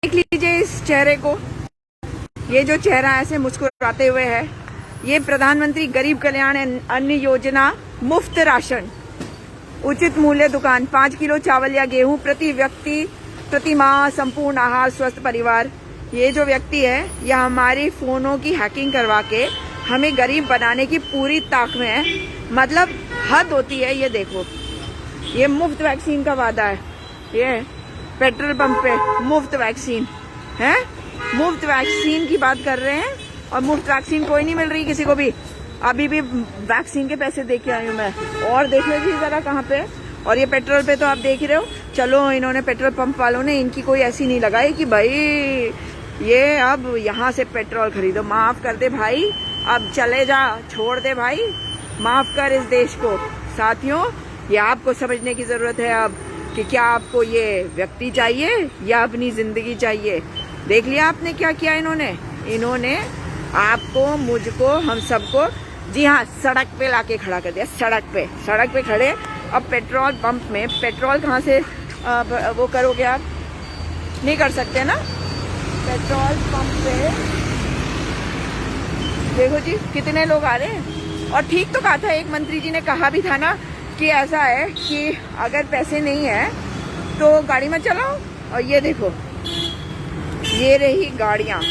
देख लीजिए इस चेहरे को, ये जो चेहरा ऐसे मुस्कुराते हुए है, ये प्रधानमंत्री गरीब कल्याण अन्न योजना मुफ्त राशन, उचित मूल्य दुकान, 5 किलो चावल या गेहूं प्रति व्यक्ति प्रति माह, संपूर्ण आहार, स्वस्थ परिवार। ये जो व्यक्ति है ये हमारी फोनों की हैकिंग करवा के हमें गरीब बनाने की पूरी ताक में है। मतलब हद होती है। ये देखो, ये मुफ्त वैक्सीन का वादा है, ये पेट्रोल पंप पे मुफ्त वैक्सीन है, मुफ्त वैक्सीन की बात कर रहे हैं और मुफ्त वैक्सीन कोई नहीं मिल रही किसी को भी। अभी भी वैक्सीन के पैसे दे के आई हूँ मैं, और देख लीजिए जरा कहाँ पे। और ये पेट्रोल पे तो आप देख ही रहे हो। चलो इन्होंने पेट्रोल पंप वालों ने इनकी कोई ऐसी नहीं लगाई कि भाई ये अब यहाँ से पेट्रोल खरीदो। माफ कर दे भाई, अब चले जा, छोड़ दे भाई, माफ कर इस देश को। साथियों, ये आपको समझने की जरूरत है अब कि क्या आपको ये व्यक्ति चाहिए या अपनी जिंदगी चाहिए। देख लिया आपने क्या किया इन्होंने आपको, मुझको, हम सबको, जी हाँ, सड़क पे लाके खड़ा कर दिया। सड़क पे खड़े। अब पेट्रोल पंप में पेट्रोल कहाँ से वो करोगे आप? नहीं कर सकते ना। पेट्रोल पंप पे देखो जी कितने लोग आ रहे हैं। और ठीक तो कहा था, एक मंत्री जी ने कहा भी था ना कि ऐसा है कि अगर पैसे नहीं है तो गाड़ी में चलाओ। और ये देखो, ये रही गाड़ियाँ,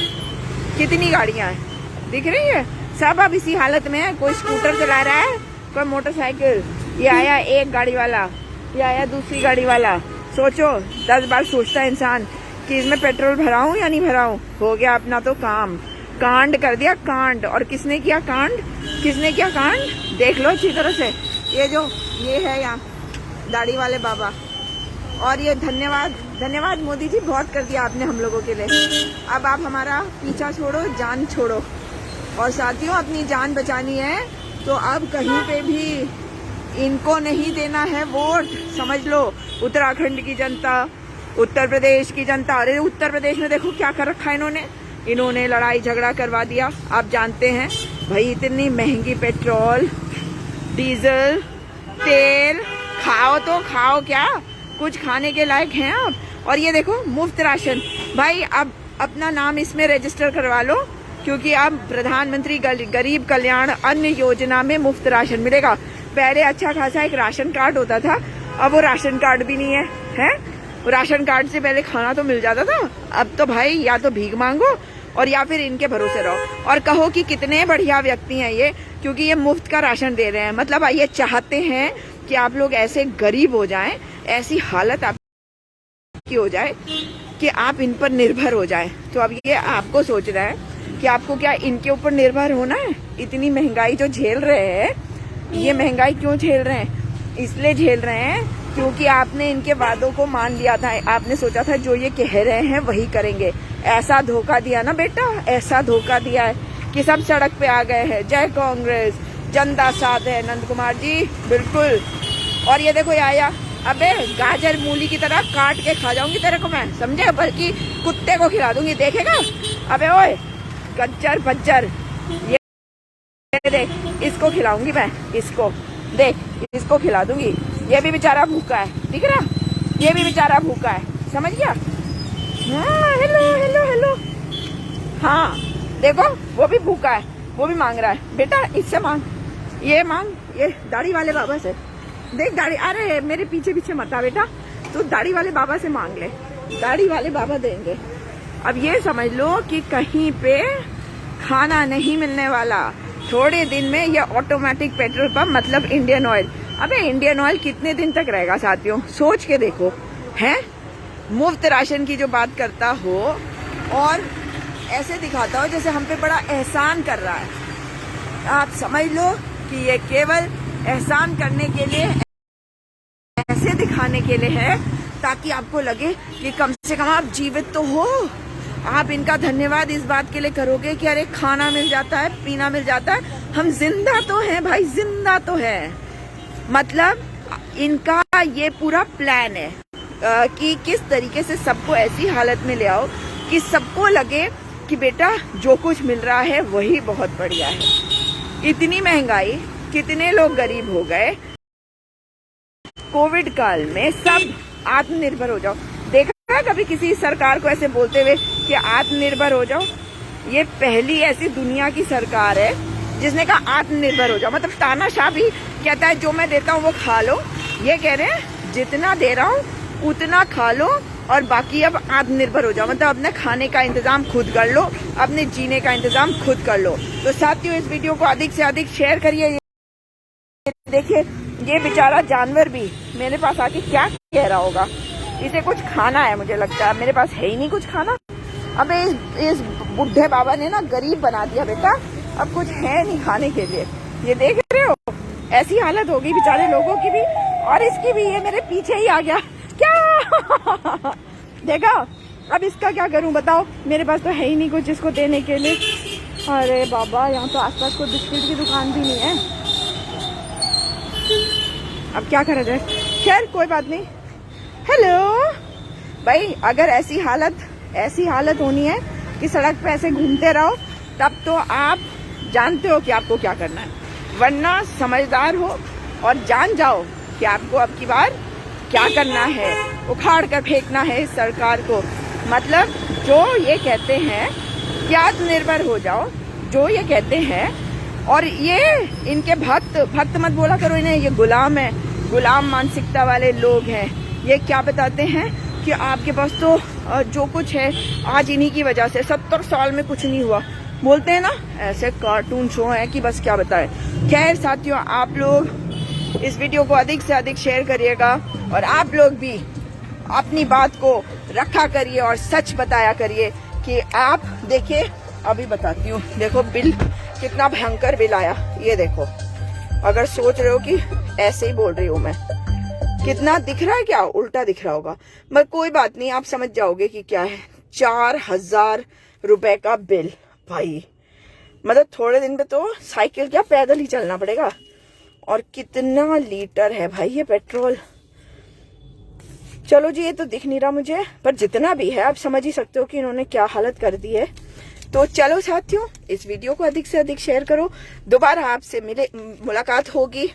कितनी गाड़ियाँ हैं दिख रही है। सब अब इसी हालत में है। कोई स्कूटर चला रहा है, कोई मोटरसाइकिल, ये आया एक गाड़ी वाला, ये आया दूसरी गाड़ी वाला। सोचो, 10 बार सोचता है इंसान कि इसमें पेट्रोल भराऊं या नहीं भराऊं। हो गया अपना तो काम, कांड कर दिया कांड। और किसने किया कांड? देख लो अच्छी तरह से। ये है यहाँ दाढ़ी वाले बाबा। और ये धन्यवाद मोदी जी, बहुत कर दिया आपने हम लोगों के लिए। अब आप हमारा पीछा छोड़ो, जान छोड़ो। और साथियों, अपनी जान बचानी है तो अब कहीं पे भी इनको नहीं देना है वोट, समझ लो। उत्तराखंड की जनता, उत्तर प्रदेश की जनता, अरे उत्तर प्रदेश में देखो क्या कर रखा है इन्होंने लड़ाई झगड़ा करवा दिया। आप जानते हैं भाई, इतनी महंगी पेट्रोल, डीजल, तेल, खाओ तो खाओ क्या, कुछ खाने के लायक हैं आप। और ये देखो मुफ्त राशन, भाई अब अपना नाम इसमें रजिस्टर करवा लो, क्योंकि अब प्रधानमंत्री गरीब कल्याण अन्न योजना में मुफ्त राशन मिलेगा। पहले अच्छा खासा एक राशन कार्ड होता था, अब वो राशन कार्ड भी नहीं है। राशन कार्ड से पहले खाना तो मिल जाता था, अब तो भाई या तो भीख मांगो और या फिर इनके भरोसे रहो और कहो कि कितने बढ़िया व्यक्ति हैं ये, क्योंकि ये मुफ्त का राशन दे रहे हैं। मतलब ये चाहते हैं कि आप लोग ऐसे गरीब हो जाएं, ऐसी हालत आपकी हो जाए कि आप इन पर निर्भर हो जाएं। तो अब ये आपको सोचना है कि आपको क्या इनके ऊपर निर्भर होना है। इतनी महंगाई जो झेल रहे हैं, ये महंगाई क्यों झेल रहे हैं? इसलिए झेल रहे हैं क्योंकि आपने इनके वादों को मान लिया था। आपने सोचा था जो ये कह रहे हैं वही करेंगे। ऐसा धोखा दिया ना बेटा, ऐसा धोखा दिया है कि सब सड़क पे आ गए हैं। जय कांग्रेस, जनता साथ है। नंद कुमार जी बिल्कुल। और ये देखो आया, अबे गाजर मूली की तरह काट के खा जाऊंगी तेरे को मैं, समझे, बल्कि कुत्ते को खिला दूंगी, देखेगा। अबे ओए कच्चर पच्चर, ये देख, इसको खिलाऊंगी मैं, इसको देख, इसको खिला दूंगी। ये भी बेचारा भूखा है, दिख रहा, ये भी बेचारा भूखा है, समझ गया। हाँ, हेलो। हाँ देखो, वो भी भूखा है, वो भी मांग रहा है। बेटा इससे मांग, ये दाढ़ी वाले बाबा से देख। दाढ़ी, अरे मेरे पीछे मत आ बेटा, तू दाढ़ी वाले बाबा से मांग ले, दाढ़ी वाले बाबा देंगे। अब ये समझ लो कि कहीं पे खाना नहीं मिलने वाला। थोड़े दिन में ये ऑटोमेटिक पेट्रोल पंप, मतलब इंडियन ऑयल। अबे इंडियन ऑयल कितने दिन तक रहेगा साथियों, सोच के देखो। हैं, मुफ्त राशन की जो बात करता हो और ऐसे दिखाता हो जैसे हम पे बड़ा एहसान कर रहा है। आप समझ लो कि ये केवल एहसान करने के लिए, ऐसे दिखाने के लिए है ताकि आपको लगे कि कम से कम आप जीवित तो हो। आप इनका धन्यवाद इस बात के लिए करोगे कि अरे खाना मिल जाता है, पीना मिल जाता है, हम जिंदा तो हैं भाई, जिंदा तो है। मतलब इनका ये पूरा प्लान है कि किस तरीके से सबको ऐसी हालत में ले आओ कि सबको लगे कि बेटा जो कुछ मिल रहा है वही बहुत बढ़िया है। इतनी महंगाई, कितने लोग गरीब हो गए। कोविड काल में सब आत्मनिर्भर हो जाओ। देखा देखा कभी किसी सरकार को ऐसे बोलते हुए कि आत्मनिर्भर हो जाओ? ये पहली ऐसी दुनिया की सरकार है जिसने कहा आत्मनिर्भर हो जाओ। मतलब तानाशाह भी कहता है जो मैं देता हूँ वो खा लो, ये कह रहे हैं जितना दे रहा हूँ उतना खा लो और बाकी अब आत्मनिर्भर हो जाओ। मतलब अपने खाने का इंतजाम खुद कर लो, अपने जीने का इंतजाम खुद कर लो। तो साथियों इस वीडियो को अधिक से अधिक शेयर करिए। देखिए ये बेचारा जानवर भी मेरे पास आके क्या कह रहा होगा, इसे कुछ खाना है मुझे लगता है, मेरे पास है ही नहीं कुछ खाना। अबे इस बुढ़े बाबा ने ना गरीब बना दिया बेटा, अब कुछ है नहीं खाने के लिए। ये देख रहे हो ऐसी हालत होगी बेचारे लोगों की भी, और इसकी भी। ये मेरे पीछे ही आ गया क्या देखा, अब इसका क्या करूं बताओ, मेरे पास तो है ही नहीं कुछ इसको देने के लिए। अरे बाबा यहाँ तो आसपास कोई बिस्किट की दुकान भी नहीं है, अब क्या करा जाए। खैर कोई बात नहीं। हेलो भाई, अगर ऐसी हालत होनी है कि सड़क पे ऐसे घूमते रहो तब तो आप जानते हो कि आपको क्या करना है, वरना समझदार हो और जान जाओ कि आपको अब की बार क्या करना है। उखाड़ कर फेंकना है इस सरकार को। मतलब जो ये कहते हैं कि आत्मनिर्भर हो जाओ, जो ये कहते हैं, और ये इनके भक्त मत बोला करो इन्हें, ये गुलाम है, गुलाम मानसिकता वाले लोग हैं। ये क्या बताते हैं कि आपके पास तो जो कुछ है आज इन्हीं की वजह से, 70 साल में कुछ नहीं हुआ, बोलते हैं ना, ऐसे कार्टून शो है कि बस क्या बताएं। खैर साथियों, आप लोग इस वीडियो को अधिक से अधिक शेयर करिएगा और आप लोग भी अपनी बात को रखा करिए और सच बताया करिए कि आप देखिए, अभी बताती हूँ, देखो बिल कितना भयंकर बिल आया, ये देखो। अगर सोच रहे हो कि ऐसे ही बोल रही हूँ मैं, कितना दिख रहा है, क्या उल्टा दिख रहा होगा, मगर कोई बात नहीं, आप समझ जाओगे कि क्या है। 4000 रुपए का बिल भाई, मतलब थोड़े दिन पे तो साइकिल क्या पैदल ही चलना पड़ेगा। और कितना लीटर है भाई ये पेट्रोल। चलो जी, ये तो दिख नहीं रहा मुझे, पर जितना भी है आप समझ ही सकते हो कि इन्होंने क्या हालत कर दी है। तो चलो साथियों, इस वीडियो को अधिक से अधिक शेयर करो। दोबारा आपसे मुलाकात होगी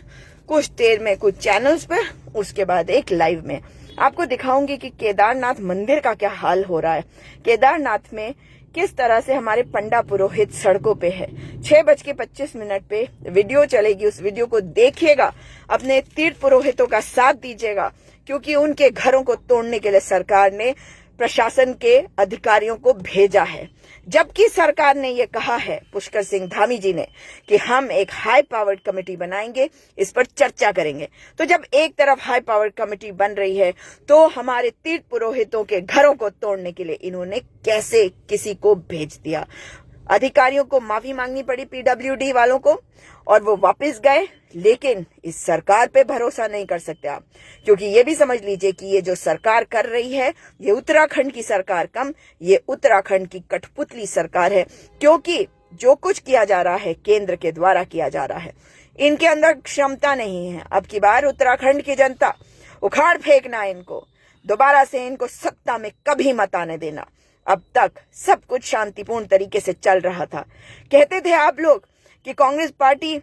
कुछ देर में कुछ चैनल्स पर, उसके बाद एक लाइव में आपको दिखाऊंगी कि केदारनाथ मंदिर का क्या हाल हो रहा है। केदारनाथ में किस तरह से हमारे पंडा पुरोहित सड़कों पे है। 6:25 पे वीडियो चलेगी, उस वीडियो को देखिएगा, अपने तीर्थ पुरोहितों का साथ दीजिएगा, क्योंकि उनके घरों को तोड़ने के लिए सरकार ने प्रशासन के अधिकारियों को भेजा है। जबकि सरकार ने ये कहा है, पुष्कर सिंह धामी जी ने, कि हम एक हाई पावर्ड कमेटी बनाएंगे, इस पर चर्चा करेंगे। तो जब एक तरफ हाई पावर्ड कमेटी बन रही है, तो हमारे तीर्थ पुरोहितों के घरों को तोड़ने के लिए इन्होंने कैसे किसी को भेज दिया। अधिकारियों को माफी मांगनी पड़ी, पीडब्ल्यूडी वालों को, और वो वापस गए। लेकिन इस सरकार पे भरोसा नहीं कर सकते आप, क्योंकि ये भी समझ लीजिए कि ये जो सरकार कर रही है, ये उत्तराखंड की सरकार कम, ये उत्तराखंड की कठपुतली सरकार है। क्योंकि जो कुछ किया जा रहा है केंद्र के द्वारा किया जा रहा है, इनके अंदर क्षमता नहीं है। अब की बार उत्तराखंड की जनता उखाड़ फेंकना इनको, दोबारा से इनको सत्ता में कभी मत आने देना। अब तक सब कुछ शांतिपूर्ण तरीके से चल रहा था। कहते थे आप लोग कि कांग्रेस पार्टी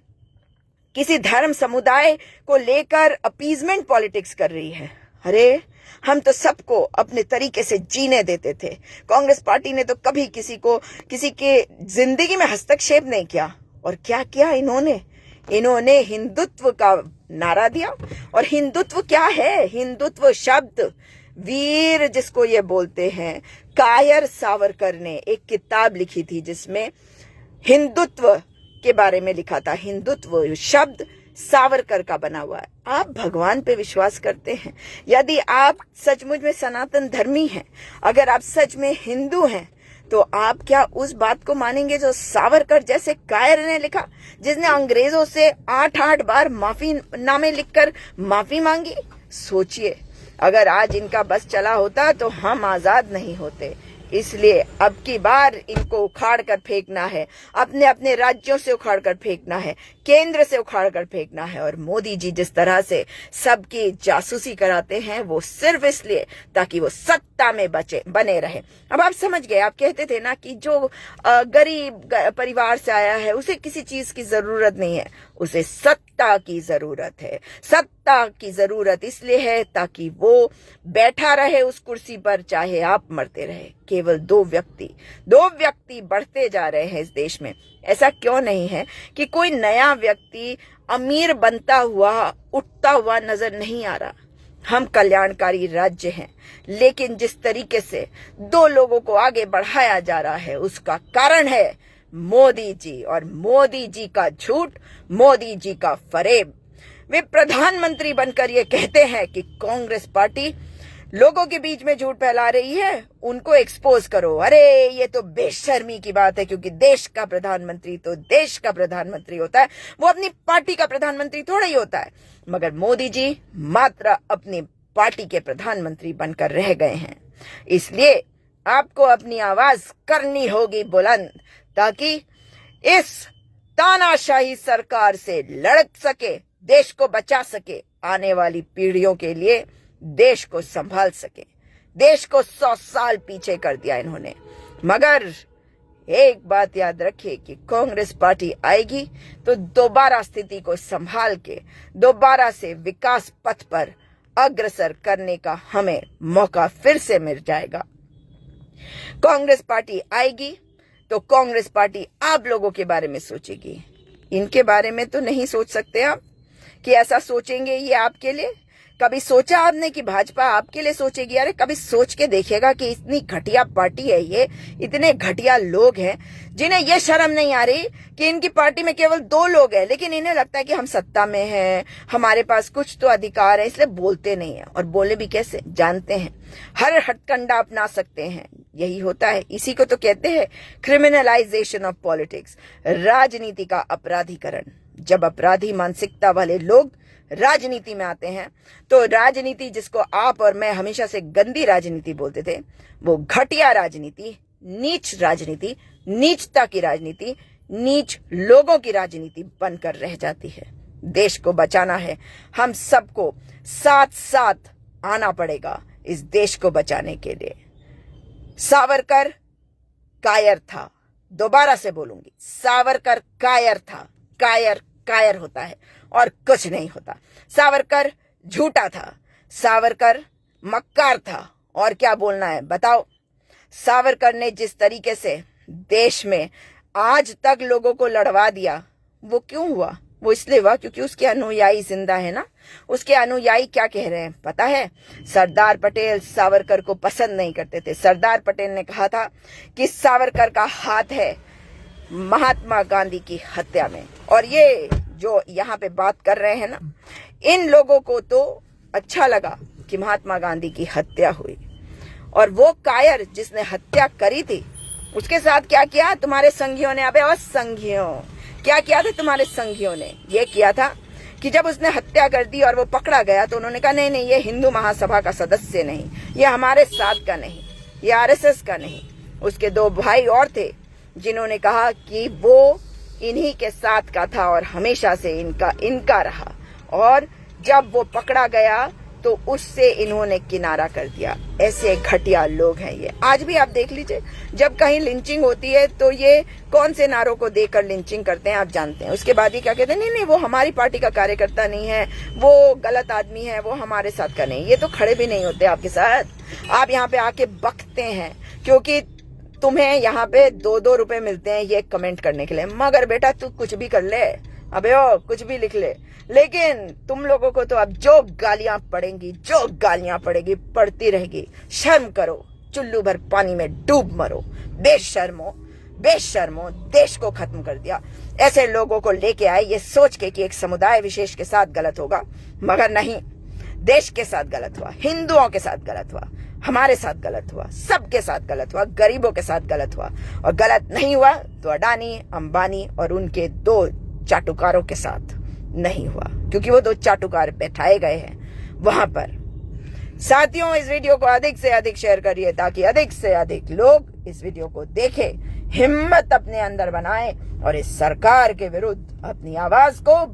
किसी धर्म समुदाय को लेकर अपीजमेंट पॉलिटिक्स कर रही है। अरे हम तो सबको अपने तरीके से जीने देते थे। कांग्रेस पार्टी ने तो कभी किसी के जिंदगी में हस्तक्षेप नहीं किया। और क्या किया इन्होंने हिंदुत्व का नारा दिया। और हिंदुत्व क्या है? हिंदुत्व शब्द वीर जिसको ये बोलते हैं, कायर सावरकर ने एक किताब लिखी थी जिसमें हिंदुत्व के बारे में लिखा था। हिंदुत्व शब्द सावरकर का बना हुआ है। आप भगवान पे विश्वास करते हैं, यदि आप सचमुच में सनातन धर्मी हैं, अगर आप सच में हिंदू हैं, तो आप क्या उस बात को मानेंगे जो सावरकर जैसे कायर ने लिखा, जिसने अंग्रेजों से 8 बार माफी नामे लिखकर माफी मांगी? सोचिए, अगर आज इनका बस चला होता तो हम आजाद नहीं होते। इसलिए अब की बार इनको उखाड़ कर फेंकना है, अपने अपने राज्यों से उखाड़ कर फेंकना है, केंद्र से उखाड़ कर फेंकना है। और मोदी जी जिस तरह से सबकी जासूसी कराते हैं, वो सिर्फ इसलिए ताकि वो सत्ता में बने रहे। अब आप समझ गए। आप कहते थे ना कि जो गरीब परिवार से आया है उसे किसी चीज की जरूरत नहीं है, उसे सत्ता की जरूरत है। सत्ता की जरूरत इसलिए है ताकि वो बैठा रहे उस कुर्सी पर, चाहे आप मरते रहे। केवल दो व्यक्ति बढ़ते जा रहे हैं इस देश में। ऐसा क्यों नहीं है कि कोई नया व्यक्ति अमीर बनता हुआ, उठता हुआ नजर नहीं आ रहा। हम कल्याणकारी राज्य हैं, लेकिन जिस तरीके से दो लोगों को आगे बढ़ाया जा रहा है उसका कारण है मोदी जी, और मोदी जी का झूठ, मोदी जी का फरेब। वे प्रधानमंत्री बनकर ये कहते हैं कि कांग्रेस पार्टी लोगों के बीच में झूठ फैला रही है, उनको एक्सपोज करो। अरे ये तो बेशर्मी की बात है, क्योंकि देश का प्रधानमंत्री तो देश का प्रधानमंत्री होता है, वो अपनी पार्टी का प्रधानमंत्री थोड़ा ही होता है। मगर मोदी जी मात्र अपनी पार्टी के प्रधानमंत्री बनकर रह गए हैं। इसलिए आपको अपनी आवाज करनी होगी बुलंद, ताकि इस तानाशाही सरकार से लड़ सके, देश को बचा सके, आने वाली पीढ़ियों के लिए देश को संभाल सके। देश को 100 साल पीछे कर दिया इन्होंने। मगर एक बात याद रखिए कि कांग्रेस पार्टी आएगी तो दोबारा स्थिति को संभाल के दोबारा से विकास पथ पर अग्रसर करने का हमें मौका फिर से मिल जाएगा। कांग्रेस पार्टी आएगी तो कांग्रेस पार्टी आप लोगों के बारे में सोचेगी। इनके बारे में तो नहीं सोच सकते आप कि ऐसा सोचेंगे ये आपके लिए। कभी सोचा आपने कि भाजपा आपके लिए सोचेगी? अरे कभी सोच के देखिएगा कि इतनी घटिया पार्टी है ये, इतने घटिया लोग हैं जिन्हें ये शर्म नहीं आ रही कि इनकी पार्टी में केवल 2 लोग हैं, लेकिन इन्हें लगता है कि हम सत्ता में हैं, हमारे पास कुछ तो अधिकार है, इसलिए बोलते नहीं है। और बोले भी कैसे जानते हैं, हर हथकंडा अपना सकते हैं। यही होता है, इसी को तो कहते हैं क्रिमिनलाइजेशन ऑफ पॉलिटिक्स, राजनीति का अपराधीकरण। जब अपराधी मानसिकता वाले लोग राजनीति में आते हैं तो राजनीति, जिसको आप और मैं हमेशा से गंदी राजनीति बोलते थे, वो घटिया राजनीति, नीच राजनीति, नीचता की राजनीति, नीच लोगों की राजनीति बनकर रह जाती है। देश को बचाना है, हम सबको साथ साथ आना पड़ेगा इस देश को बचाने के लिए। सावरकर कायर था, दोबारा से बोलूंगी, सावरकर कायर था। कायर होता है और कुछ नहीं होता। सावरकर झूठा था, सावरकर मक्कार था, और क्या बोलना है बताओ। सावरकर ने जिस तरीके से देश में आज तक लोगों को लड़वा दिया, वो क्यों हुआ? वो इसलिए हुआ क्योंकि उसके अनुयायी जिंदा है ना। उसके अनुयायी क्या कह रहे हैं पता है? सरदार पटेल सावरकर को पसंद नहीं करते थे। सरदार पटेल ने कहा था कि सावरकर का हाथ है महात्मा गांधी की हत्या में। और ये जो यहाँ पे बात कर रहे हैं ना, इन लोगों को तो अच्छा लगा कि महात्मा गांधी की हत्या हुई, और वो कायर जिसने हत्या करी थी उसके साथ क्या किया तुम्हारे संघियों ने? अबे और संघियों, क्या किया था तुम्हारे संघियों ने? ये किया था कि जब उसने हत्या कर दी और वो पकड़ा गया तो उन्होंने कहा नहीं, ये हिंदू महासभा का सदस्य नहीं, ये हमारे साथ का नहीं, ये आरएसएस का नहीं। उसके 2 भाई और थे जिन्होंने कहा कि वो इन्हीं के साथ का था और हमेशा से इनका रहा, और जब वो पकड़ा गया तो उससे इन्होंने किनारा कर दिया। ऐसे घटिया लोग हैं ये। आज भी आप देख लीजिए, जब कहीं लिंचिंग होती है तो ये कौन से नारों को देकर लिंचिंग करते हैं आप जानते हैं। उसके बाद ये क्या कहते हैं? नहीं, वो हमारी पार्टी का कार्यकर्ता नहीं है, वो गलत आदमी है, वो हमारे साथ का नहीं। ये तो खड़े भी नहीं होते आपके साथ। आप यहाँ पे आके बकते हैं क्योंकि तुम्हें यहाँ पे 2-2 रुपए मिलते हैं ये कमेंट करने के लिए। मगर बेटा तू कुछ भी कर ले, अबे ओ कुछ भी लिख ले, लेकिन तुम लोगों को तो अब जो गालियां पड़ेगी पड़ती रहेगी। शर्म करो, चुल्लू भर पानी में डूब मरो। बेशर्मो, देश को खत्म कर दिया। ऐसे लोगों को लेके आए ये सोच के कि एक समुदाय विशेष के साथ गलत होगा, मगर नहीं, देश के साथ गलत हुआ, हिंदुओं के साथ गलत हुआ, हमारे साथ गलत हुआ, सबके साथ गलत हुआ, गरीबों के साथ गलत हुआ। और गलत नहीं हुआ तो अडानी, अंबानी और उनके 2 चाटुकारों के साथ नहीं हुआ, क्योंकि वो 2 चाटुकार बैठाए गए हैं वहां पर। साथियों, इस वीडियो को अधिक से अधिक शेयर करिए ताकि अधिक से अधिक लोग इस वीडियो को देखें, हिम्मत अपने अंदर बनाएं और इस सरकार के विरुद्ध अपनी आवाज को